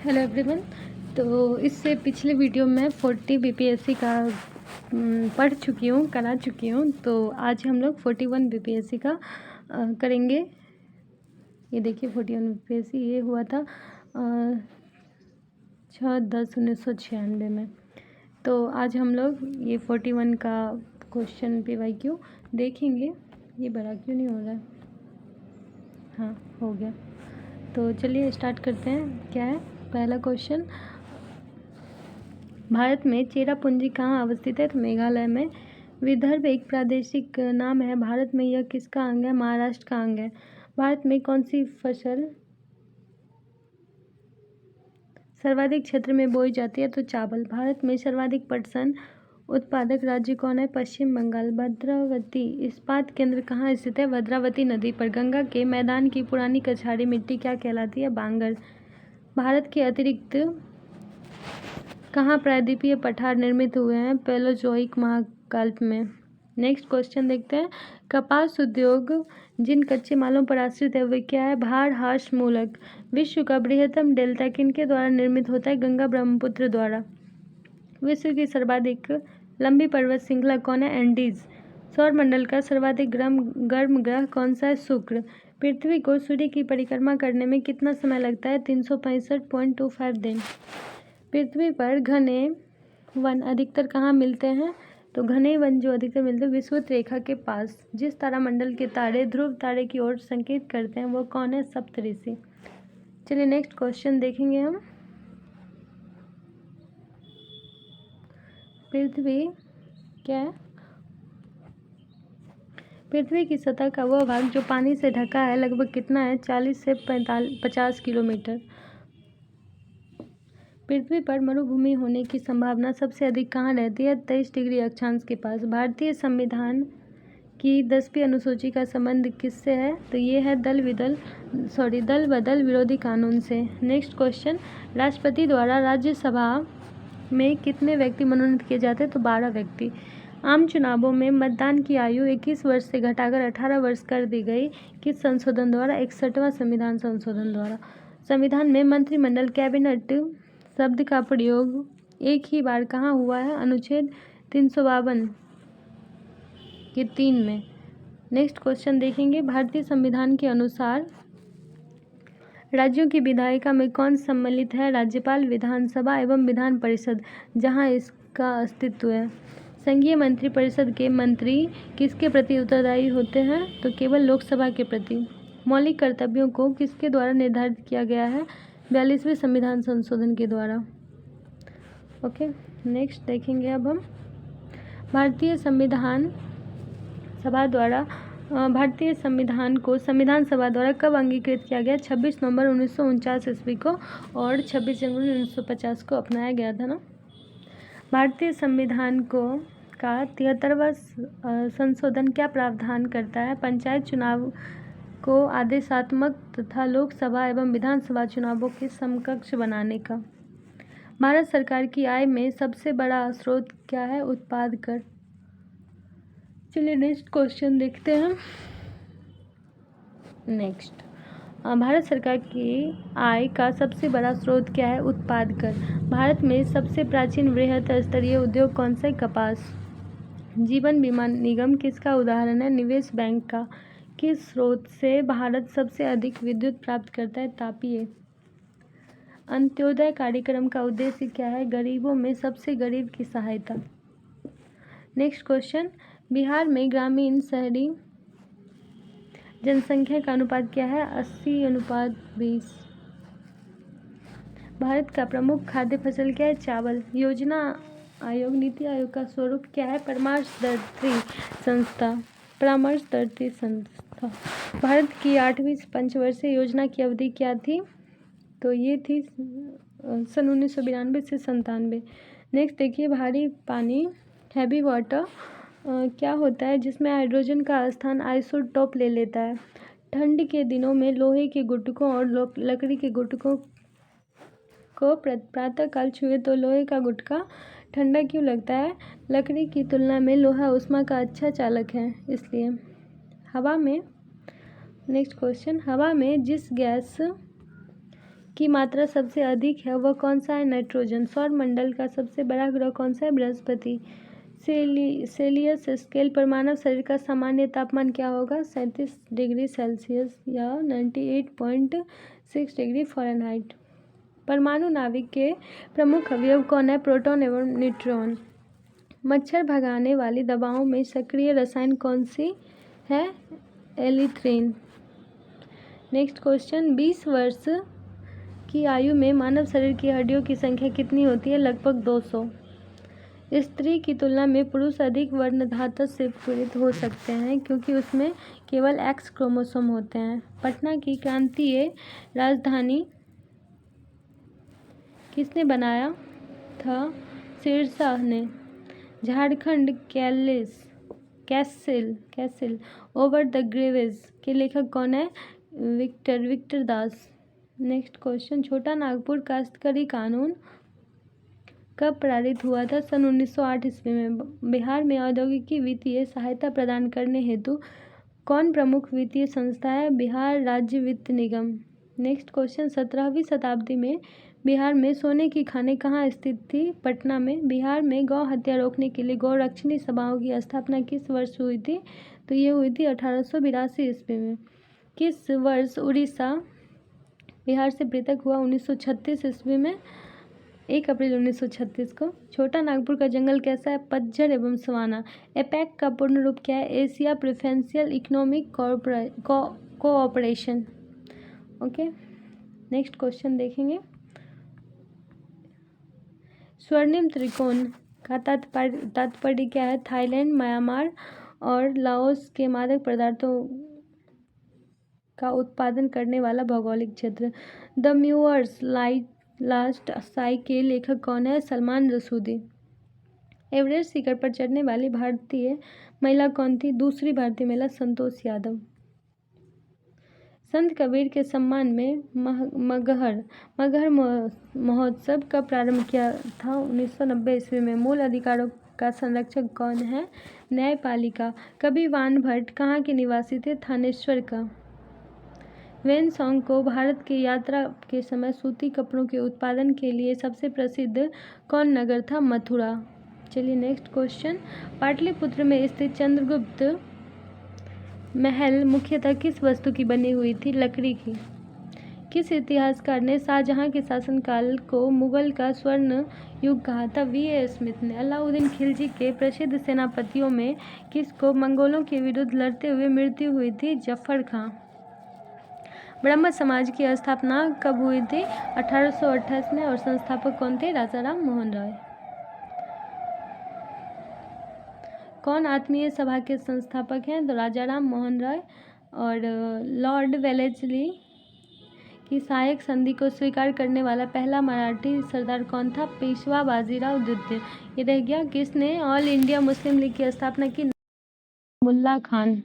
Hello everyone. तो इससे पिछले वीडियो में 40 बीपीएससी का पढ़ चुकी हूँ, करा चुकी हूँ। तो आज हम लोग 41 बीपीएससी का करेंगे। ये देखिए 41 बीपीएससी ये हुआ था 6/10/1996 में। तो आज हम लोग ये 41 का क्वेश्चन PYQ देखेंगे। ये बड़ा क्यों नहीं हो रहा है? हाँ, हो गया। तो चलिए स्टार्ट करते हैं। क्या है पहला क्वेश्चन? भारत में चेरापूंजी कहाँ अवस्थित है? तो मेघालय में। विदर्भ एक प्रादेशिक नाम है। भारत में यह किसका अंग है? महाराष्ट्र का अंग है। भारत में कौन सी फसल सर्वाधिक क्षेत्र में बोई जाती है? तो चावल। भारत में सर्वाधिक पटसन उत्पादक राज्य कौन है? पश्चिम बंगाल। भद्रावती इस्पात केंद्र कहाँ स्थित है? भद्रावती नदी पर। गंगा के मैदान की पुरानी कछाड़ी मिट्टी क्या कहलाती है? बांगर। भारत के अतिरिक्त कहाँ प्रायद्वीपीय पठार निर्मित हुए हैं? पैलोजोइक महाकल्प में। नेक्स्ट क्वेश्चन देखते हैं। कपास उद्योग जिन कच्चे मालों पर आश्रित है वे क्या है? भार, हाश, मूलक। विश्व का बृहत्तम डेल्टा किनके द्वारा निर्मित होता है? गंगा ब्रह्मपुत्र द्वारा। विश्व की सर्वाधिक लंबी पर्वत श्रृंखला कौन है? एंडीज। सौरमंडल का सर्वाधिक गर्म ग्रह कौन सा है? शुक्र। पृथ्वी को सूर्य की परिक्रमा करने में कितना समय लगता है? 365.25 दिन। पृथ्वी पर घने वन अधिकतर कहाँ मिलते हैं? तो घने वन जो अधिकतर मिलते हैं विषुवत रेखा के पास। जिस तारामंडल के तारे ध्रुव तारे की ओर संकेत करते हैं वो कौन है? सप्तऋषि। चलिए नेक्स्ट क्वेश्चन देखेंगे हम। पृथ्वी क्या है? पृथ्वी की सतह का वह भाग जो पानी से ढका है लगभग कितना है? 40 से 50 किलोमीटर। पृथ्वी पर मरुभूमि होने की संभावना सबसे अधिक कहाँ रहती है? 23 डिग्री अक्षांश के पास। भारतीय संविधान की 10वीं अनुसूची का संबंध किससे है? तो ये है दल बदल विरोधी कानून से। Next question. राष्ट्रपति द्वारा राज्यसभा में कितने व्यक्ति मनोनीत किए जाते हैं? तो 12 व्यक्ति। आम चुनावों में मतदान की आयु 21 वर्ष से घटाकर 18 वर्ष कर दी गई। किस संशोधन द्वारा? 61वां संविधान संशोधन द्वारा। संविधान में मंत्रिमंडल कैबिनेट शब्द का प्रयोग एक ही बार कहाँ हुआ है? अनुच्छेद 352 के 3 में। नेक्स्ट क्वेश्चन देखेंगे। भारतीय संविधान के अनुसार राज्यों की विधायिका में कौन सम्मिलित है? राज्यपाल, विधानसभा एवं विधान परिषद जहां इसका अस्तित्व है। संघीय मंत्री परिषद के मंत्री किसके प्रति उत्तरदायी होते हैं? तो केवल लोकसभा के प्रति। मौलिक कर्तव्यों को किसके द्वारा निर्धारित किया गया है? 42वें संविधान संशोधन के द्वारा। ओके नेक्स्ट देखेंगे अब हम। भारतीय संविधान को संविधान सभा द्वारा कब अंगीकृत किया गया? 26 नवंबर 1949 ईस्वी को और 26 जनवरी 1950 को अपनाया गया था ना। भारतीय संविधान का 73वां संशोधन क्या प्रावधान करता है? पंचायत चुनाव को आदेशात्मक तथा लोकसभा एवं विधानसभा चुनावों के समकक्ष बनाने का। भारत सरकार की आय में सबसे बड़ा स्रोत क्या है? उत्पाद कर। चलिए नेक्स्ट क्वेश्चन देखते हैं। नेक्स्ट, भारत सरकार की आय का सबसे बड़ा स्रोत क्या है? उत्पाद कर। भारत में सबसे प्राचीन वृहत स्तरीय उद्योग कौन सा है? कपास। जीवन बीमा निगम किसका उदाहरण है? निवेश बैंक का। किस स्रोत से भारत सबसे अधिक विद्युत प्राप्त करता है? तापीय। अंत्योदय कार्यक्रम का उद्देश्य क्या है? गरीबों में सबसे गरीब की सहायता। Next question. बिहार में ग्रामीण शहरी जनसंख्या का अनुपात क्या है? 80:20। भारत का प्रमुख खाद्य फसल क्या है? चावल। योजना आयोग नीति आयोग का स्वरूप क्या है? परामर्शदात्री संस्था। भारत की 8वीं पंचवर्षीय योजना की अवधि क्या थी? तो ये थी सन 1992 से 97। नेक्स्ट देखिए। भारी पानी हैवी वाटर क्या होता है जिसमें हाइड्रोजन का स्थान आइसोटोप ले लेता है? ठंड के दिनों में लोहे के गुटकों और लकड़ी के गुटकों को प्रातःकाल छुए तो लोहे का गुटका ठंडा क्यों लगता है? लकड़ी की तुलना में लोहा ऊष्मा का अच्छा चालक है इसलिए। हवा में नेक्स्ट क्वेश्चन। हवा में जिस गैस की मात्रा सबसे अधिक है वह कौन सा है? नाइट्रोजन। सौर मंडल का सबसे बड़ा ग्रह कौन सा है? बृहस्पति। सेलियस स्केल पर मानव शरीर का सामान्य तापमान क्या होगा? 37 डिग्री सेल्सियस या 98.6 डिग्री फ़ारेनहाइट। परमाणु नाभिक के प्रमुख अवयव कौन है? प्रोटॉन एवं न्यूट्रॉन। मच्छर भगाने वाली दवाओं में सक्रिय रसायन कौन सी है? एलिथ्रिन। नेक्स्ट क्वेश्चन, 20 वर्ष की आयु में मानव शरीर की हड्डियों की संख्या कितनी होती है? लगभग 200। स्त्री की तुलना में पुरुष अधिक वर्णधातु से पीड़ित हो सकते हैं क्योंकि उसमें केवल एक्स क्रोमोसोम होते हैं। पटना की क्रांतीय राजधानी किसने बनाया था? शेरशाह ने। झारखंड कैसल ओवर द ग्रेवेज के लेखक कौन है? विक्टर दास। नेक्स्ट क्वेश्चन, छोटा नागपुर काश्तकारी कानून कब पारित हुआ था? सन 1908 ईस्वी में। बिहार में औद्योगिकी वित्तीय सहायता प्रदान करने हेतु कौन प्रमुख वित्तीय संस्था है? बिहार राज्य वित्त निगम। नेक्स्ट क्वेश्चन, 17वीं शताब्दी में बिहार में सोने की खानें कहाँ स्थित थी? पटना में। बिहार में गौ हत्या रोकने के लिए गौरक्षणी सभाओं की स्थापना किस वर्ष हुई थी? तो ये हुई थी 1882 ईस्वी में। किस वर्ष उड़ीसा बिहार से पृथक हुआ? 1936 ईस्वी में, 1 अप्रैल 1936 को। छोटा नागपुर का जंगल कैसा है? पतझड़ एवं सवाना। एपेक का पूर्ण रूप क्या है? Asia preferential economic cooperation. Okay, next question देखेंगे। स्वर्णिम त्रिकोण का तात्पर्य क्या है? थाईलैंड, म्यांमार और लाओस के मादक पदार्थों का उत्पादन करने वाला भौगोलिक क्षेत्र। द म्यूअर्स लास्ट साई के लेखक कौन है? सलमान रसूदी। एवरेस्ट शिखर पर चढ़ने वाली भारतीय महिला कौन थी? दूसरी भारतीय महिला संतोष यादव। संत कबीर के सम्मान में मगहर महोत्सव कब प्रारंभ किया था? 1990 ईस्वी में। मूल अधिकारों का संरक्षक कौन है? न्यायपालिका। कवि वान भट्ट कहाँ के निवासी थे? थानेश्वर का। वेन सॉन्ग को भारत की यात्रा के समय सूती कपड़ों के उत्पादन के लिए सबसे प्रसिद्ध कौन नगर था? मथुरा। चलिए नेक्स्ट क्वेश्चन, पाटलिपुत्र में स्थित चंद्रगुप्त महल मुख्यतः किस वस्तु की बनी हुई थी? लकड़ी की। किस इतिहासकार ने शाहजहां के शासनकाल को मुगल का स्वर्ण युग कहा था? वी.ए. स्मिथ ने। अलाउद्दीन खिलजी के प्रसिद्ध सेनापतियों में किसको मंगोलों के विरुद्ध लड़ते हुए मृत्यु हुई थी? जफर खां। ब्रह्म समाज की स्थापना कब हुई थी? 1828 में। और संस्थापक कौन थे? राजाराम मोहन राय। कौन आत्मीय सभा के संस्थापक हैं? तो राजाराम मोहन राय। और लॉर्ड वेलेस्ली की सहायक संधि को स्वीकार करने वाला पहला मराठी सरदार कौन था? पेशवा बाजीराव द्वितीय। ये रह गया। किसने ऑल इंडिया मुस्लिम लीग की स्थापना की? मुल्ला खान।